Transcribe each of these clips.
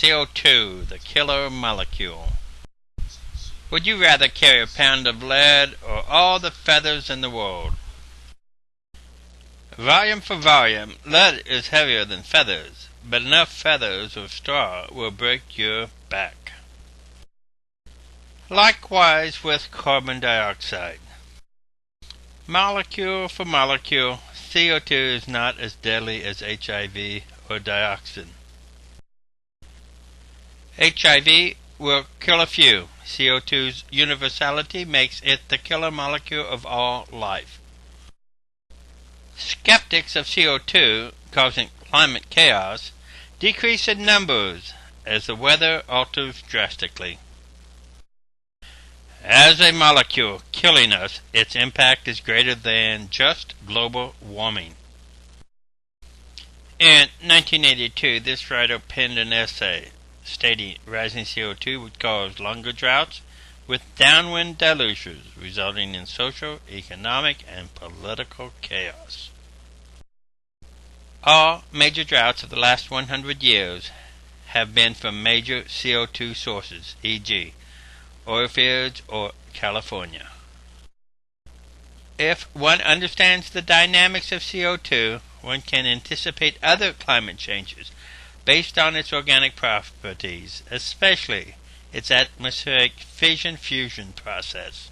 CO2, the killer molecule. Would you rather carry a pound of lead or all the feathers in the world? Volume for volume, lead is heavier than feathers, but enough feathers of straw will break your back. Likewise with carbon dioxide. Molecule for molecule, CO2 is not as deadly as HIV or dioxin. HIV will kill a few. CO2's universality makes it the killer molecule of all life. Skeptics of CO2 causing climate chaos decrease in numbers as the weather alters drastically. As a molecule killing us, its impact is greater than just global warming. In 1982, this writer penned an essay stating rising CO2 would cause longer droughts with downwind deluges, resulting in social, economic, and political chaos. All major droughts of the last 100 years have been from major CO2 sources, e.g., oil fields or California. If one understands the dynamics of CO2, one can anticipate other climate changes based on its organic properties, especially its atmospheric fission-fusion process.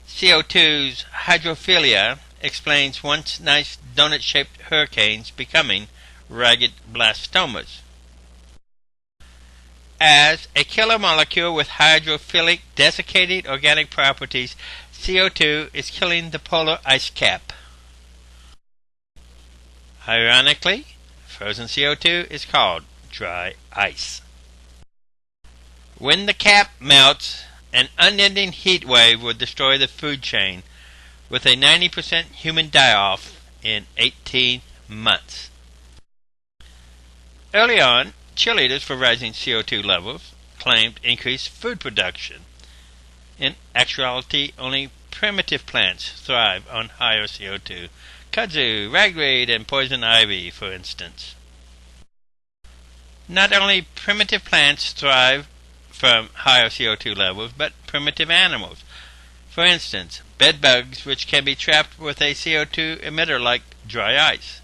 CO2's hydrophilia explains once nice donut-shaped hurricanes becoming ragged blastomas. As a killer molecule with hydrophilic desiccated organic properties, CO2 is killing the polar ice cap. Ironically, frozen CO2 is called dry ice. When the cap melts, an unending heat wave will destroy the food chain with a 90% human die-off in 18 months. Early on, cheerleaders for rising CO2 levels claimed increased food production. In actuality, only primitive plants thrive on higher CO2. Kudzu, ragweed, and poison ivy, for instance. Not only primitive plants thrive from higher CO2 levels, but primitive animals. For instance, bed bugs, which can be trapped with a CO2 emitter like dry ice.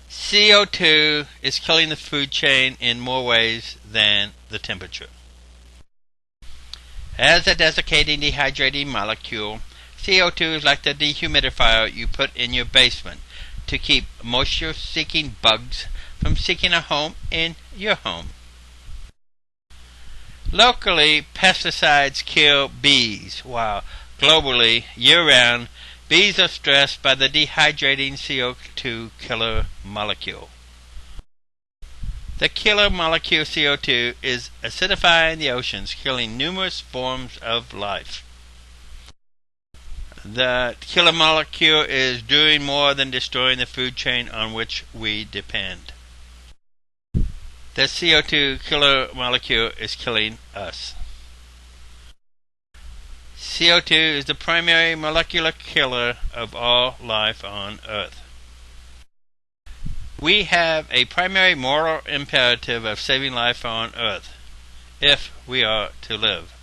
CO2 is killing the food chain in more ways than the temperature. As a desiccating, dehydrating molecule, CO2 is like the dehumidifier you put in your basement to keep moisture-seeking bugs from seeking a home in your home. Locally, pesticides kill bees, while globally, year-round, bees are stressed by the dehydrating CO2 killer molecule. The killer molecule CO2 is acidifying the oceans, killing numerous forms of life. The killer molecule is doing more than destroying the food chain on which we depend. The CO2 killer molecule is killing us. CO2 is the primary molecular killer of all life on Earth. We have a primary moral imperative of saving life on Earth, if we are to live.